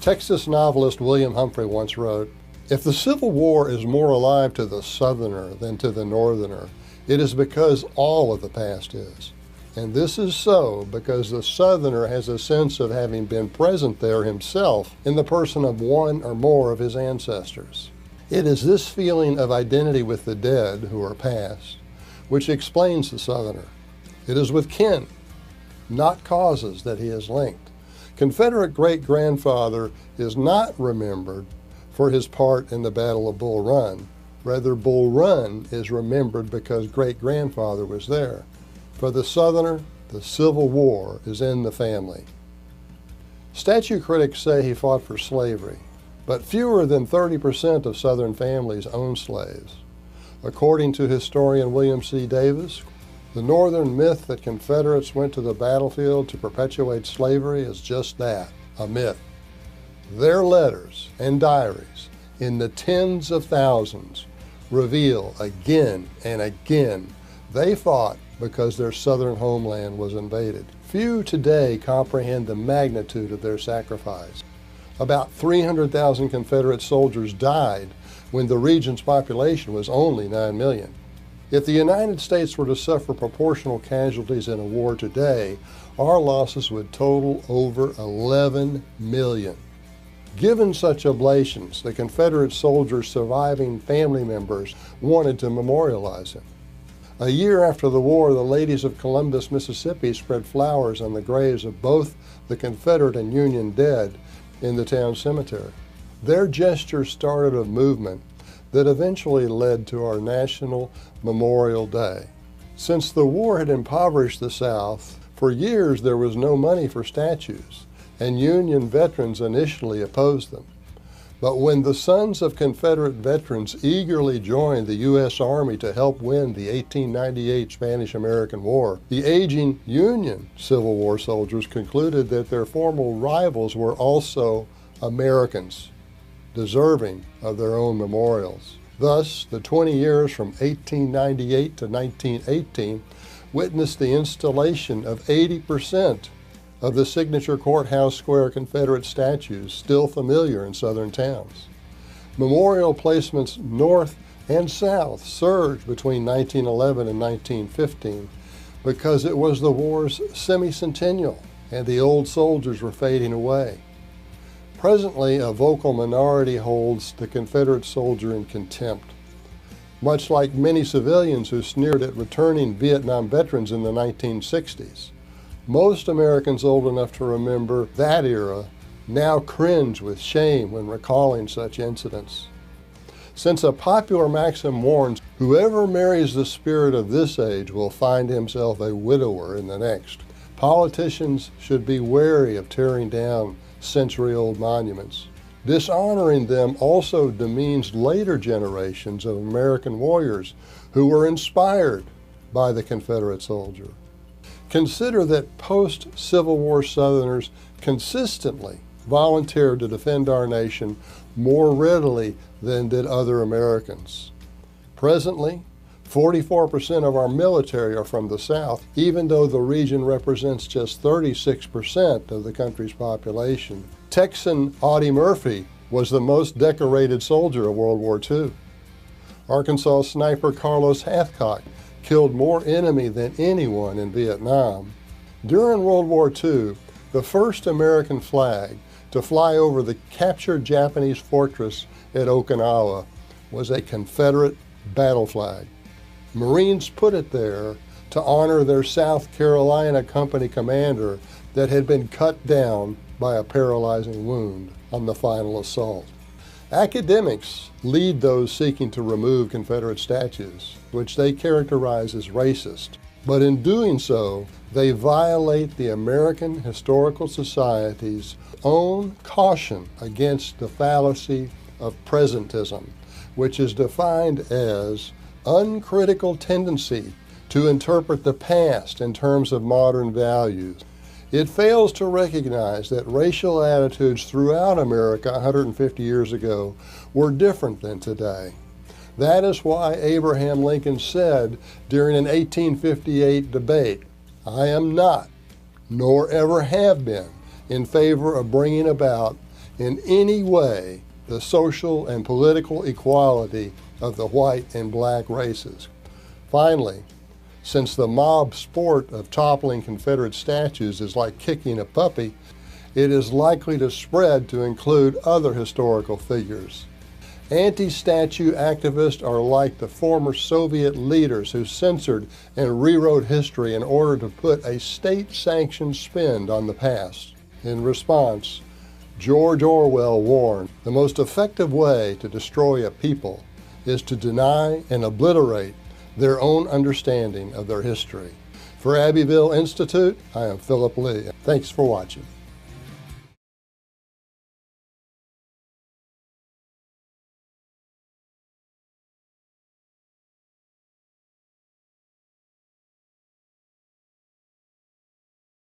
Texas novelist William Humphrey once wrote, "If the Civil War is more alive to the Southerner than to the Northerner, it is because all of the past is. And this is so because the Southerner has a sense of having been present there himself in the person of one or more of his ancestors. It is this feeling of identity with the dead who are past which explains the Southerner. It is with kin, not causes, that he is linked. Confederate great-grandfather is not remembered for his part in the Battle of Bull Run. Rather, Bull Run is remembered because great-grandfather was there. For the Southerner, the Civil War is in the family." Statue critics say he fought for slavery, but fewer than 30% of Southern families owned slaves. According to historian William C. Davis, the Northern myth that Confederates went to the battlefield to perpetuate slavery is just that, a myth. Their letters and diaries, in the tens of thousands, reveal again and again they fought because their Southern homeland was invaded. Few today comprehend the magnitude of their sacrifice. About 300,000 Confederate soldiers died when the region's population was only 9 million. If the United States were to suffer proportional casualties in a war today, our losses would total over 11 million. Given such oblations, the Confederate soldiers' surviving family members wanted to memorialize him. A year after the war, the ladies of Columbus, Mississippi spread flowers on the graves of both the Confederate and Union dead in the town cemetery. Their gesture started a movement that eventually led to our National Memorial Day. Since the war had impoverished the South, for years there was no money for statues, and Union veterans initially opposed them. But when the sons of Confederate veterans eagerly joined the U.S. Army to help win the 1898 Spanish-American War, the aging Union Civil War soldiers concluded that their former rivals were also Americans, deserving of their own memorials. Thus, the 20 years from 1898 to 1918 witnessed the installation of 80% of the signature Courthouse Square Confederate statues still familiar in Southern towns. Memorial placements north and south surged between 1911 and 1915 because it was the war's semi-centennial and the old soldiers were fading away. Presently, a vocal minority holds the Confederate soldier in contempt, much like many civilians who sneered at returning Vietnam veterans in the 1960s. Most Americans old enough to remember that era now cringe with shame when recalling such incidents. Since a popular maxim warns, whoever marries the spirit of this age will find himself a widower in the next, politicians should be wary of tearing down century-old monuments. Dishonoring them also demeans later generations of American warriors who were inspired by the Confederate soldier. Consider that post-Civil War Southerners consistently volunteered to defend our nation more readily than did other Americans. Presently, 44% of our military are from the South, even though the region represents just 36% of the country's population. Texan Audie Murphy was the most decorated soldier of World War II. Arkansas sniper Carlos Hathcock killed more enemy than anyone in Vietnam. During World War II, the first American flag to fly over the captured Japanese fortress at Okinawa was a Confederate battle flag. Marines put it there to honor their South Carolina company commander that had been cut down by a paralyzing wound on the final assault. Academics lead those seeking to remove Confederate statues, which they characterize as racist. But in doing so, they violate the American Historical Society's own caution against the fallacy of presentism, which is defined as uncritical tendency to interpret the past in terms of modern values. It fails to recognize that racial attitudes throughout America 150 years ago were different than today. That is why Abraham Lincoln said during an 1858 debate, "I am not, nor ever have been, in favor of bringing about in any way the social and political equality of the white and black races. Finally, since the mob sport of toppling Confederate statues is like kicking a puppy, it is likely to spread to include other historical figures. Anti-statue activists are like the former Soviet leaders who censored and rewrote history in order to put a state-sanctioned spin on the past. In response, George Orwell warned, the most effective way to destroy a people is to deny and obliterate their own understanding of their history. For Abbeville Institute, I am Philip Lee. Thanks for watching.